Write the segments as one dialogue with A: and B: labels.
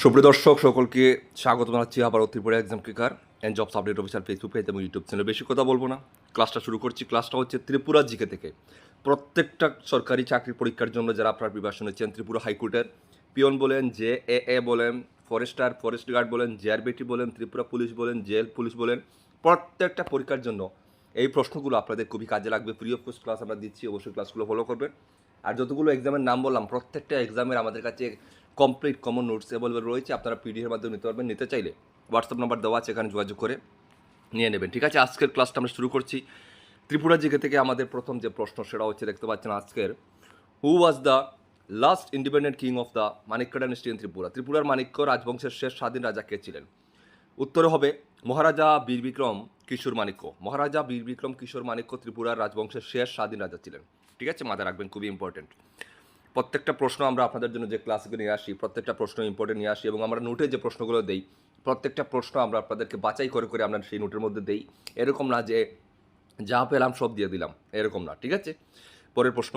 A: সুপ্রিয় দর্শক সকলকে স্বাগত জানাচ্ছি আবার Tripura exam clicker and jobs update official Facebook page এবং ইউটিউব চ্যানেল। বেশি কথা বলবো না, ক্লাসটা শুরু করছি। ক্লাসটা হচ্ছে ত্রিপুরা জিকে থেকে। প্রত্যেকটা সরকারি চাকরির পরীক্ষার জন্য যারা আপনার প্রিপারেশন নিচ্ছেন, ত্রিপুরা হাইকোর্টের পিয়ন বলেন, জে বলেন, ফরেস্ট গার্ড বলেন, জেআরবিটি বলেন, ত্রিপুরা পুলিশ বলেন, জেল পুলিশ বলেন, প্রত্যেকটা পরীক্ষার জন্য এই প্রশ্নগুলো আপনাদের খুবই কাজে লাগবে। ফ্রি অফ কস্ট ক্লাস আমরা দিচ্ছি, অবশ্যই ক্লাসগুলো ফলো করবেন। আর যতগুলো এক্সামের নাম বললাম, প্রত্যেকটা এক্সামের আমাদের কাছে কমপ্লিট কমন নোটস অ্যাভেলেবল রয়েছে। আপনারা পিডিএফের মাধ্যমে নিতে পারবেন। নিতে চাইলে হোয়াটসঅ্যাপ নাম্বার দেওয়া আছে, এখানে যোগাযোগ করে নিয়ে নেবেন। ঠিক আছে, আজকের ক্লাসটা আমরা শুরু করছি। ত্রিপুরা জিকে থেকে আমাদের প্রথম যে প্রশ্ন সেটা হচ্ছে, দেখতে পাচ্ছেন আজকের, who was the last independent king of the Manikya dynasty in Tripura? ত্রিপুরার মানিক্য রাজবংশের শেষ স্বাধীন রাজা কে ছিলেন? উত্তরে হবে মহারাজা বীরবিক্রম কিশোর মানিক্য। মহারাজা বীরবিক্রম কিশোর মানিক্য ত্রিপুরার রাজবংশের শেষ স্বাধীন রাজা ছিলেন। ঠিক আছে, মাথায় রাখবেন, খুবই ইম্পর্টেন্ট। প্রত্যেকটা প্রশ্ন আমরা আপনাদের জন্য যে ক্লাসগুলো নিয়ে আসি, প্রত্যেকটা প্রশ্ন ইম্পর্টেন্ট নিয়ে আসি, এবং আমরা নোটে যে প্রশ্নগুলো দেই, প্রত্যেকটা প্রশ্ন আমরা আপনাদেরকে বাছাই করে করে আমরা সেই নোটের মধ্যে দেই। এরকম না যে যা পেলাম সব দিয়ে দিলাম, এরকম না। ঠিক আছে, পরের প্রশ্ন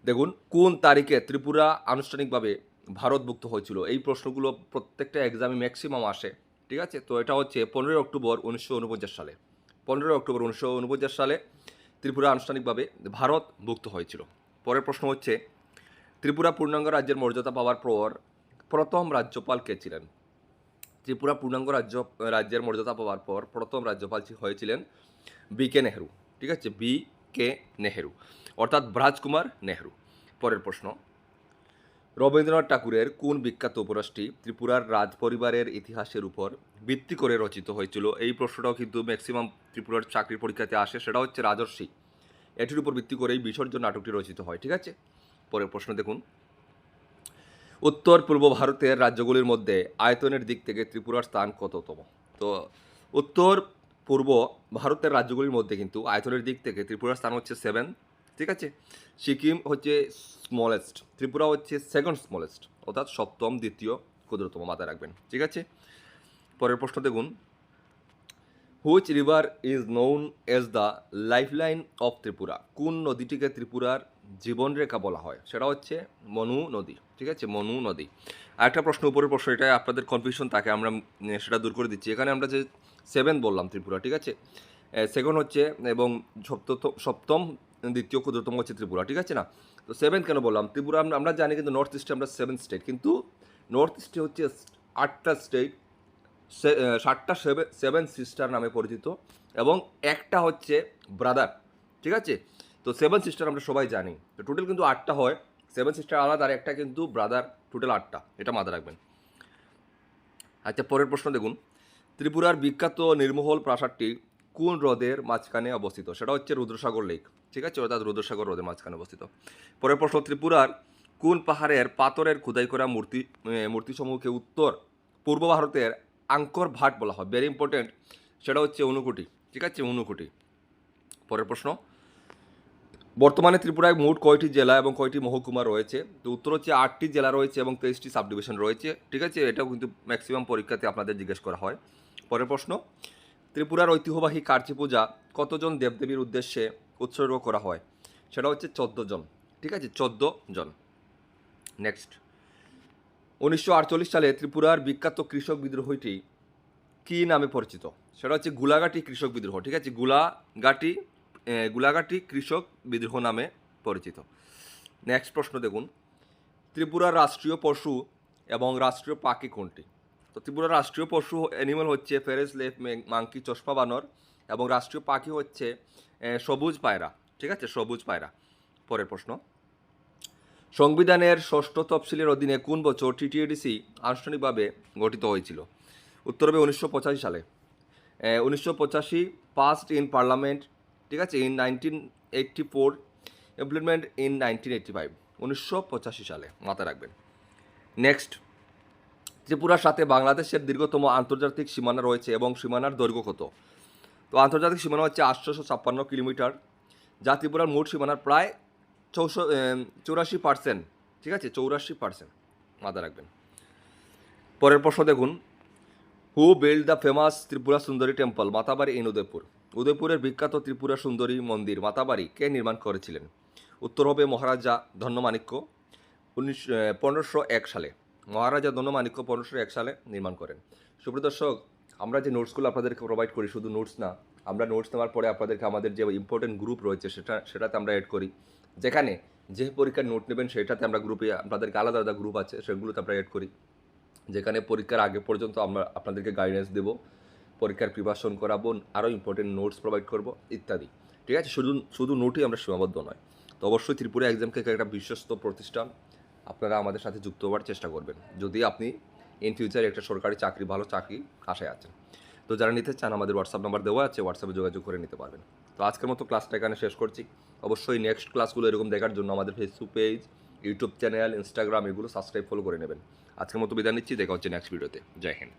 A: দেখুন, কোন তারিখে ত্রিপুরা আনুষ্ঠানিকভাবে ভারতভুক্ত হয়েছিল? এই প্রশ্নগুলো প্রত্যেকটা এক্সামে ম্যাক্সিমাম আসে। ঠিক আছে, তো এটা হচ্ছে 15 অক্টোবর 1949 সালে। 15 অক্টোবর 1949 সালে ত্রিপুরা আনুষ্ঠানিকভাবে ভারতভুক্ত হয়েছিল। পরের প্রশ্ন হচ্ছে, ত্রিপুরা পূর্ণাঙ্গ রাজ্যের মর্যাদা পাওয়ার পর প্রথম রাজ্যপাল কে ছিলেন? ত্রিপুরা পূর্ণাঙ্গ রাজ্যের মর্যাদা পাওয়ার পর প্রথম রাজ্যপাল হয়েছিলেন বি.কে. নেহেরু। ঠিক আছে, বি.কে. নেহেরু, অর্থাৎ রাজকুমার নেহেরু। পরের প্রশ্ন, রবীন্দ্রনাথ ঠাকুরের কোন বিখ্যাত উপন্যাসটি ত্রিপুরার রাজ পরিবারের ইতিহাসের উপর ভিত্তি করে রচিত হয়েছিল? এই প্রশ্নটাও কিন্তু ম্যাক্সিমাম ত্রিপুরার চাকরির পরীক্ষাতে আসে। সেটা হচ্ছে রাজর্ষি। এটির উপর ভিত্তি করেই বিসর্জন নাটকটি রচিত হয়। ঠিক আছে, পরের প্রশ্ন দেখুন, উত্তর পূর্ব ভারতের রাজ্যগুলির মধ্যে আয়তনের দিক থেকে ত্রিপুরার স্থান কততম? তো উত্তর পূর্ব ভারতের রাজ্যগুলির মধ্যে কিন্তু আয়তনের দিক থেকে ত্রিপুরার স্থান হচ্ছে 7। ঠিক আছে, সিকিম হচ্ছে স্মলেস্ট, ত্রিপুরা হচ্ছে সেকেন্ড স্মলেস্ট, অর্থাৎ সপ্তম, দ্বিতীয় ক্ষুদ্রতম, মাথায় রাখবেন। ঠিক আছে, পরের প্রশ্ন দেখুন, which river is known as the lifeline of Tripura? কোন নদীটিকে ত্রিপুরার জীবনরেখা বলা হয়? সেটা হচ্ছে মনু নদী। ঠিক আছে, মনু নদী। আরেকটা প্রশ্ন, উপরের প্রশ্ন, এটা আপনাদের কনফিউশন থাকে, আমরা সেটা দূর করে দিচ্ছি। এখানে আমরা যে 7 বললাম ত্রিপুরা, ঠিক আছে, সেকেন্ড হচ্ছে এবং সপ্তম দ্বিতীয় ক্ষুদ্রতম হচ্ছে ত্রিপুরা। ঠিক আছে না, তো 7 কেন বললাম? ত্রিপুরা আমরা জানি কিন্তু নর্থ ইস্টে আমরা 7 স্টেট, কিন্তু নর্থ ইস্টে হচ্ছে 8টা স্টেট, 7টা সেভেন সিস্টার নামে পরিচিত, এবং একটা হচ্ছে ব্রাদার। ঠিক আছে, তো 7 সিস্টার আমরা সবাই জানি, তো টোটাল কিন্তু 8টা হয়। 7 সিস্টার আলাদা, আর একটা কিন্তু ব্রাদার, টোটাল 8টা, এটা মাথায় রাখবেন। আচ্ছা, পরের প্রশ্ন দেখুন, ত্রিপুরার বিখ্যাত নির্মহল প্রাসাদটি কোন হ্রদের মাঝখানে অবস্থিত? সেটা হচ্ছে রুদ্রসাগর লেক। ঠিক আছে, অর্থাৎ রুদ্রসাগর হ্রদের মাঝখানে অবস্থিত। পরের প্রশ্ন, ত্রিপুরার কোন পাহাড়ের পাথরের খোদাই করা মূর্তিসমূহকে উত্তর পূর্ব ভারতের আঙ্কর ভাট বলা হয়? ভেরি ইম্পর্টেন্ট, সেটা হচ্ছে ঊনকোটি। ঠিক আছে, ঊনকোটি। পরের প্রশ্ন, বর্তমানে ত্রিপুরায় মোট কয়টি জেলা এবং কয়টি মহকুমা রয়েছে? তো উত্তর হচ্ছে 8টি জেলা রয়েছে এবং 23টি সাব ডিভিশন রয়েছে। ঠিক আছে, এটাও কিন্তু ম্যাক্সিমাম পরীক্ষাতে আপনাদের জিজ্ঞেস করা হয়। পরের প্রশ্ন, ত্রিপুরার ঐতিহ্যবাহী কার্চি পূজা কতজন দেবদেবীর উদ্দেশ্যে উৎসর্গ করা হয়? সেটা হচ্ছে 14 জন। ঠিক আছে, 14 জন। নেক্সট, 1948 সালে ত্রিপুরার বিখ্যাত কৃষক বিদ্রোহটি কী নামে পরিচিত? সেটা হচ্ছে গোলাঘাটি কৃষক বিদ্রোহ। ঠিক আছে, গোলাঘাটি কৃষক বিদ্রোহ নামে পরিচিত। নেক্সট প্রশ্ন দেখুন, ত্রিপুরার রাষ্ট্রীয় পশু এবং রাষ্ট্রীয় পাখি কোনটি? তো ত্রিপুরার রাষ্ট্রীয় পশু অ্যানিমাল হচ্ছে ফেরেস লেফ মাংকি চশমা বানর, এবং রাষ্ট্রীয় পাখি হচ্ছে সবুজ পায়রা। ঠিক আছে, সবুজ পায়রা। পরের প্রশ্ন, সংবিধানের ষষ্ঠ তফসিলের অধীনে কোন বছর টিটিএডিসি আনুষ্ঠানিকভাবে গঠিত হয়েছিল? উত্তর হবে 1985 সালে। 1985, পাসড ইন পার্লামেন্ট। ঠিক আছে, ইন 1984, ইমপ্লিমেন্ট ইন 1985। 1985 সালে, মাথায় রাখবেন। নেক্সট, ত্রিপুরার সাথে বাংলাদেশের দীর্ঘতম আন্তর্জাতিক সীমানা রয়েছে এবং সীমানার দৈর্ঘ্য কত? তো আন্তর্জাতিক সীমানা হচ্ছে 856 কিলোমিটার, যা ত্রিপুরার মোট সীমানার প্রায় 84%। ঠিক আছে, 84%, মাথায় রাখবেন। পরের প্রশ্ন দেখুন, হু build the famous Tripura Sundari temple Matabari in Udaipur? উদয়পুরের বিখ্যাত ত্রিপুরা সুন্দরী মন্দির মাতাবাড়ি কে নির্মাণ করেছিলেন? উত্তর হবে মহারাজা ধন্যমাণিক্য, 1501 সালে। মহারাজা ধনমাণিক্য 1501 সালে নির্মাণ করেন। সুপ্রিয় দর্শক, আমরা যে নোটসগুলো আপনাদেরকে প্রোভাইড করি, শুধু নোটস না, আমরা নোটস নেওয়ার পরে আপনাদেরকে আমাদের যে ইম্পর্টেন্ট গ্রুপ রয়েছে সেটাতে আমরা অ্যাড করি, যেখানে যে পরীক্ষার নোট নেবেন সেটাতে আমরা গ্রুপে আপনাদেরকে আলাদা আলাদা গ্রুপ আছে, সেগুলোতে আমরা অ্যাড করি, যেখানে পরীক্ষার আগে পর্যন্ত আমরা আপনাদেরকে গাইডেন্স দেবো, পরীক্ষার প্রিপারেশন করাবো, আরও ইম্পর্টেন্ট নোটস প্রোভাইড করবো ইত্যাদি। ঠিক আছে, শুধু শুধু নোটই আমরা সীমাবদ্ধ নয়। তো অবশ্যই ত্রিপুরা এক্সামকে একটা বিশ্বস্ত প্রতিষ্ঠান, আপনারা আমাদের সাথে যুক্ত হওয়ার চেষ্টা করবেন যদি আপনি ইন ফিউচারে একটা সরকারি চাকরি, ভালো চাকরি আশায় আছেন। তো যারা নিতে চান আমাদের হোয়াটসঅ্যাপ নাম্বার দেওয়া আছে, হোয়াটসঅ্যাপে যোগাযোগ করে নিতে পারবেন। তো আজকের মতো ক্লাসটা এখানে শেষ করছি। অবশ্যই নেক্সট ক্লাসগুলো এরকম দেখার জন্য আমাদের Facebook page, YouTube channel, Instagram এগুলো সাবস্ক্রাইব ফলো করে নেবেন। আজকের মতো বিদায় নিচ্ছি, দেখা হচ্ছে নেক্সট ভিডিওতে। জয় হিন্দ।